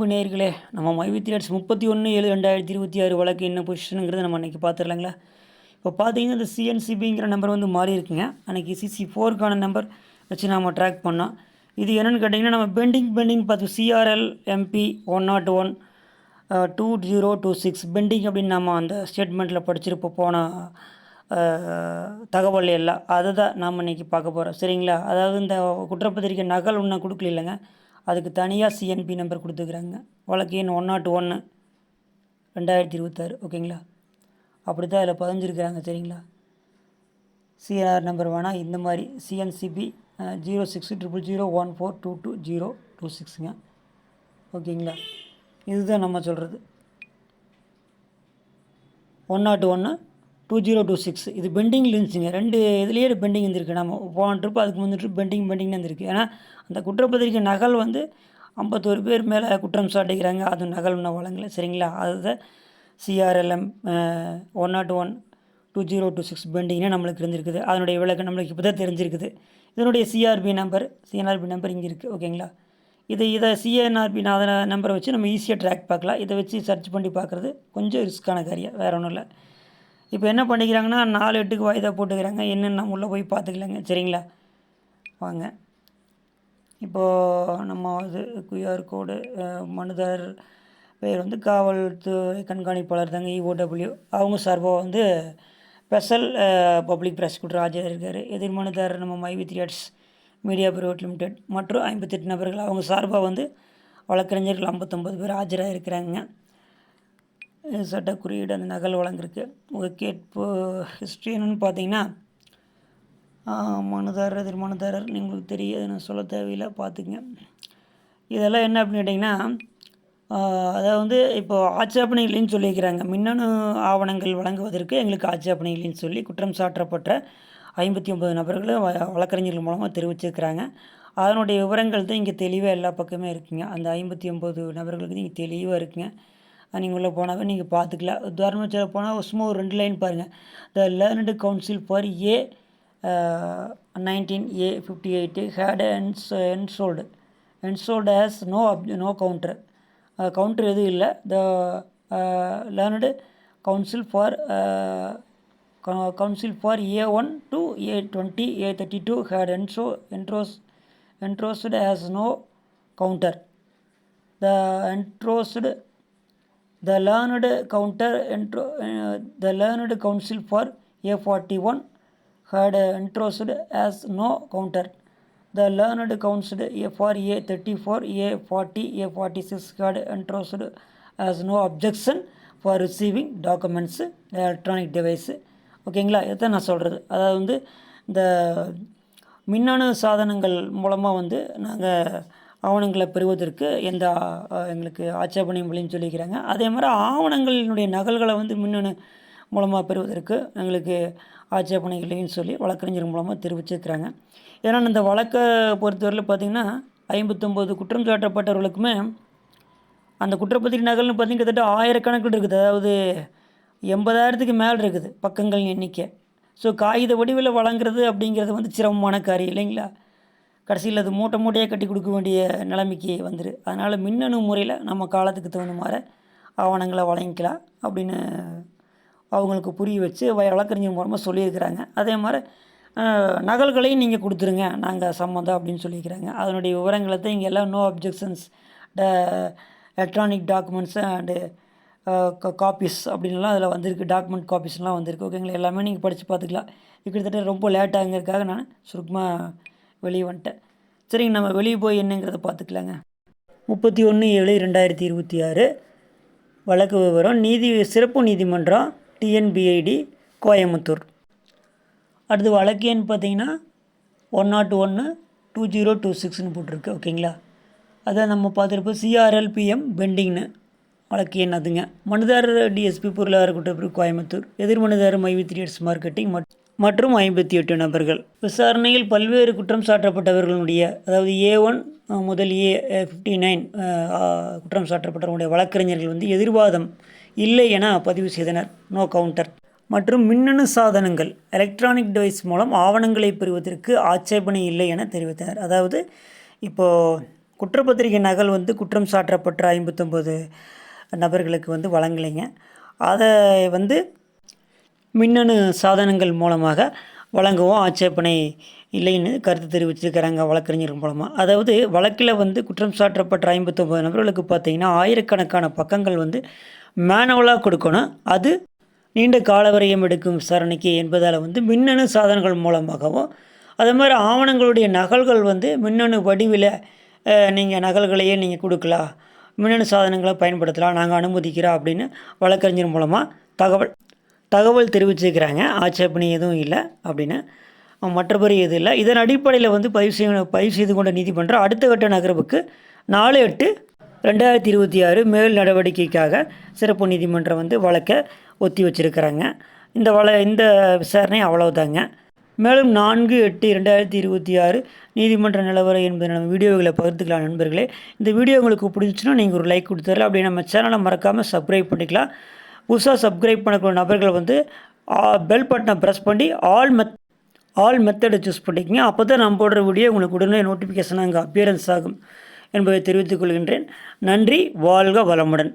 நேயர்களே, நம்ம மைவித்ரியாட்ஸ் 31/7/2026 வழக்கு என்ன பொசிஷனுங்கிறத நம்ம அன்றைக்கி பார்த்துடலாங்களா. இப்போ பார்த்தீங்கன்னா இந்த சிஎன்சிபிங்கிற நம்பர் வந்து மாறி இருக்குங்க. அன்றைக்கி CC4க்கான நம்பர் வச்சு நம்ம ட்ராக் பண்ணோம். இது என்னென்னு கேட்டிங்கன்னா, நம்ம பெண்டிங் பார்த்து CRL MP 101 2026 பெண்டிங் அப்படின்னு நம்ம அந்த ஸ்டேட்மெண்ட்டில் படிச்சிருப்போம் போன தகவல் எல்லாம். அதை தான் நாம் இன்றைக்கி பார்க்க போகிறோம், சரிங்களா. அதாவது இந்த குற்றப்பத்திரிக்கை நகல் ஒன்றும் கொடுக்கல இல்லைங்க, அதுக்கு தனியாக சிஎன்பி நம்பர் கொடுத்துக்கிறாங்க. வழக்கு எண் 101/2026, ஓகேங்களா. அப்படி தான் அதில் பதிஞ்சிருக்கிறாங்க, சரிங்களா. சிஆர் நம்பர் வேணால் இந்த மாதிரி சிஎன்சிபி 060001422026ங்க, ஓகேங்களா. இதுதான் நம்ம சொல்கிறது 101/2026. இது பெண்டிங்கில் இருந்துச்சுங்க. 2 இதுலேயே பெண்டிங் இருந்திருக்கு. நம்ம போன ட்ரிப் அதுக்கு முந்தின ட்ரிப் பெண்டிங்னு இருந்திருக்கு. ஏன்னா அந்த குற்றப்பத்திரிக்கை நகல் வந்து 51 பேர் மேலே குற்றம் சாட்டிக்கிறாங்க. அது நகல் ஒன்றும் வழங்கலை, சரிங்களா. அதுதான் CRLM 101/2026 பெண்டிங்னே நம்மளுக்கு இருந்திருக்குது. அதனுடைய விளக்கம் நம்மளுக்கு இப்போ தான் தெரிஞ்சிருக்குது. இதனுடைய சிஆர்பி நம்பர் இங்கே இருக்குது, ஓகேங்களா. இதை சிஎன்ஆர்பி நம்பரை வச்சு நம்ம ஈஸியாக ட்ராக் பார்க்கலாம். இதை வச்சு சர்ச் பண்ணி பார்க்குறது கொஞ்சம் ரிஸ்க்கான காரியம், வேறு ஒன்றும் இல்லை. இப்போ என்ன பண்ணிக்கிறாங்கன்னா 4/8க்கு வாய்தா போட்டுக்கிறாங்க. என்னென்னு நம்ம உள்ளே போய் பார்த்துக்கலாங்க, சரிங்களா. வாங்க. இப்போது நம்ம இது QR கோடு மனுதாரர் பேர் வந்து காவல்துறை கண்காணிப்பாளர் தாங்க, EOW. அவங்க சார்பாக வந்து ஸ்பெஷல் பப்ளிக் ப்ராசிக்யூட்டர் ஆஜராயிருக்கார். எதிர் மனுதாரர் நம்ம மைவித்ரியாட்ஸ் மீடியா பிரைவேட் லிமிடெட் மற்றும் 58 நபர்கள். அவங்க சார்பாக வந்து வழக்கறிஞர்கள் 59 பேர் ஆஜராகிருக்கிறாங்க. சட்ட குறியீடு அந்த நகல் வழங்கிருக்கு. உங்கள் கேட்பு ஹிஸ்ட்ரி என்னென்னு பார்த்தீங்கன்னா, மனுதாரர் எதிர் மனுதாரர் உங்களுக்கு தெரியாது, நான் சொல்ல தேவையில்லை, பார்த்துக்குங்க. இதெல்லாம் என்ன அப்படின்னு கேட்டிங்கன்னா, அதாவது வந்து இப்போது ஆட்சேபனை இல்லைன்னு சொல்லியிருக்கிறாங்க. மின்னணு ஆவணங்கள் வழங்குவதற்கு எங்களுக்கு ஆட்சேபனை இல்லைன்னு சொல்லி குற்றம் சாட்டப்பட்ட 59 நபர்களும் வழக்கறிஞர்கள் மூலமாக தெரிவிச்சிருக்கிறாங்க. அதனுடைய விவரங்கள் தான் இங்கே தெளிவாக எல்லா பக்கமே இருக்குங்க. அந்த 59 நபர்களுக்கு இங்கே தெளிவாக இருக்குங்க. நீங்கள் உள்ளே போனாவே நீங்கள் பார்த்துக்கலாம். உதாரணமாக சொல்ல போனால் சும்மா ஒரு 2 லைன் பாருங்கள். The learned council for A 19A58 had ensold as no counter. Counter எதுவும் இல்லை. The learned council for A1 to A20 A32 had entrusted as no counter. The learned counsel for A41 had entrusted as no counter. The learned counsel for A34 A40 A46 had entrusted as no objection for receiving documents electronic device, ஓகேங்களா. இதுதான் நான் சொல்கிறது. அதாவது வந்து இந்த மின்னணு சாதனங்கள் மூலமாக வந்து நாங்கள் ஆவணங்களை பெறுவதற்கு எந்த எங்களுக்கு ஆட்சேபனையும் இல்லைன்னு சொல்லிக்கிறாங்க. அதே மாதிரி ஆவணங்களினுடைய நகல்களை வந்து மின்னணு மூலமாக பெறுவதற்கு எங்களுக்கு ஆட்சேபனை இல்லைன்னு சொல்லி வழக்கறிஞர் மூலமாக தெரிவிச்சிருக்கிறாங்க. ஏன்னா இந்த வழக்கை பொறுத்தவரையில் பார்த்திங்கன்னா 59 குற்றம் சாட்டப்பட்டவர்களுக்குமே அந்த குற்றப்பத்திரிகை நகல்னு பார்த்திங்கன்னா கிட்டத்தட்ட 1000 கணக்கில் இருக்குது. அதாவது 80,000க்கு மேலே இருக்குது பக்கங்கள் எண்ணிக்கை. ஸோ காகித வடிவில் வழங்குறது அப்படிங்கிறது வந்து சிரமமான காரியம் இல்லைங்களா. கடைசியில் அது மூட்டையாக கட்டி கொடுக்க வேண்டிய நிலைமைக்கு வந்துடு. அதனால் மின்னணு முறையில் நம்ம காலத்துக்கு தகுந்த மாதிரி ஆவணங்களை வழங்கிக்கலாம் அப்படின்னு அவங்களுக்கு புரிய வச்சு வழக்கறிஞர் மூலமாக சொல்லியிருக்கிறாங்க. அதே மாதிரி நகல்களையும் நீங்கள் கொடுத்துருங்க, நாங்கள் சம்மந்தம் அப்படின்னு சொல்லியிருக்கிறாங்க. அதனுடைய விவரங்களை தான் இங்கே எல்லாம் no objections electronic documents and copies அப்படின்லாம் அதில் வந்திருக்கு. டாக்குமெண்ட் காப்பீஸ்லாம் வந்திருக்கு, ஓகேங்களா. எல்லாமே நீங்கள் படித்து பார்த்துக்கலாம். கிட்டத்தட்ட ரொம்ப லேட்டாகிறதுக்காக நான் சுருக்கமாக வெளியே வந்துட்டேன். சரிங்க, நம்ம வெளியே போய் என்னங்கிறத பார்த்துக்கலாங்க. 31/7/2026 வழக்கு விவரம். சிறப்பு நீதிமன்றம் TNBID கோயம்புத்தூர். அடுத்து வழக்கு எண் பார்த்தீங்கன்னா 101/2026ன்னு போட்டிருக்கு, ஓகேங்களா. அதை நம்ம பார்த்துருப்போம் CRLPM பெண்டிங்னு வழக்கு எண் அதுங்க. மனுதாரர் DSP பொருளாதார குற்றப்பிரிவு கோயம்புத்தூர். எதிர் மனுதாரர் மைவித்ரியாட்ஸ் மார்க்கெட்டிங் மற்றும் 58 நபர்கள். விசாரணையில் பல்வேறு குற்றம் சாட்டப்பட்டவர்களுடைய, அதாவது A1 முதல் A59 குற்றம் சாட்டப்பட்டவர்களுடைய வழக்கறிஞர்கள் வந்து எதிர்வாதம் இல்லை என பதிவு செய்தனர், நோ கவுண்டர். மற்றும் மின்னணு சாதனங்கள் எலக்ட்ரானிக் டிவைஸ் மூலம் ஆவணங்களை பெறுவதற்கு ஆட்சேபனை இல்லை என தெரிவித்தனர். அதாவது இப்போது குற்றப்பத்திரிகை நகல் வந்து குற்றம் சாட்டப்பட்ட 59 நபர்களுக்கு வந்து வழங்கலைங்க. அதை வந்து மின்னணு சாதனங்கள் மூலமாக வழங்கவும் ஆட்சேபனை இல்லைன்னு கருத்து தெரிவிச்சிருக்கிறாங்க வழக்கறிஞர்கள் மூலமாக. அதாவது வழக்கில் வந்து குற்றம் சாட்டப்பட்ட 59 நபர்களுக்கு பார்த்திங்கன்னா ஆயிரக்கணக்கான பக்கங்கள் வந்து மேனுவலாக கொடுக்கணும். அது நீண்ட காலவரையம் எடுக்கும் விசாரணைக்கு என்பதால் வந்து மின்னணு சாதனங்கள் மூலமாகவும் அதே மாதிரி ஆவணங்களுடைய நகல்கள் வந்து மின்னணு வடிவில் நீங்கள் நகல்களையே நீங்கள் கொடுக்கலாம், மின்னணு சாதனங்களை பயன்படுத்தலாம், நாங்கள் அனுமதிக்கிறோம் அப்படின்னு வழக்கறிஞர் மூலமாக தகவல் தெரிவிச்சிருக்கிறாங்க. ஆட்சேபனை எதுவும் இல்லை அப்படின்னு, மற்றபடி எதுவும் இல்லை. இதன் அடிப்படையில் வந்து பதிவு செய்து கொண்ட நீதிமன்றம் அடுத்த கட்ட நகர்வுக்கு 4/8/2026 மேல் நடவடிக்கைக்காக சிறப்பு நீதிமன்றம் வந்து வழக்கை ஒத்தி வச்சுருக்கிறாங்க. இந்த விசாரணை அவ்வளவுதாங்க. மேலும் 4/8/2026 நீதிமன்ற நிலவரம் என்பதை நம்ம வீடியோவில் பகிர்ந்துக்கலாம் நண்பர்களே. இந்த வீடியோ உங்களுக்கு பிடிச்சிச்சுன்னா நீங்கள் ஒரு லைக் கொடுத்துடலாம். அப்படி நம்ம சேனலை மறக்காமல் சப்ஸ்கிரைப் பண்ணிக்கலாம். புதுசாக சப்ஸ்கிரைப் பண்ணக்கூடிய நபர்கள் வந்து பெல் பட்டனை ப்ரெஸ் பண்ணி ஆல் மெத்தடை சூஸ் பண்ணிக்கங்க. அப்போ தான் நம்ம போடுற வீடியோ உங்களுக்கு உடனே நோட்டிஃபிகேஷன் அங்கே அப்பியரன்ஸ் ஆகும் என்பதை தெரிவித்துக் கொள்கின்றேன். நன்றி. வாழ்க வளமுடன்.